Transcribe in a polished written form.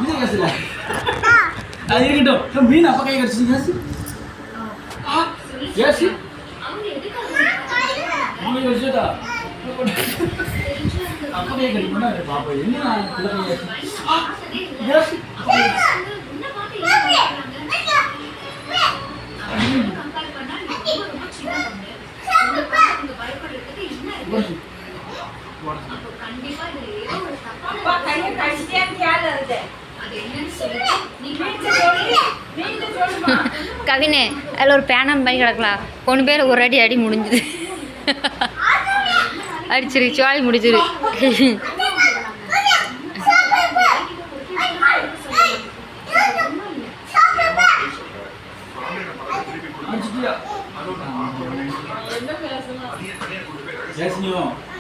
Ini kasih lah. Ayo gitu. Min apa kayak kasih kasih? Ya sih. Kamu yang kasih tak? Apa kayak gini mana ada apa ini lah? Ya sih. கவினே அதில் ஒரு பேனம் பண்ணி கிடக்கலாம் கொண்டு பேர் ஒரு அடி முடிஞ்சுது அடிச்சிரு சோழி முடிச்சிரு Yes,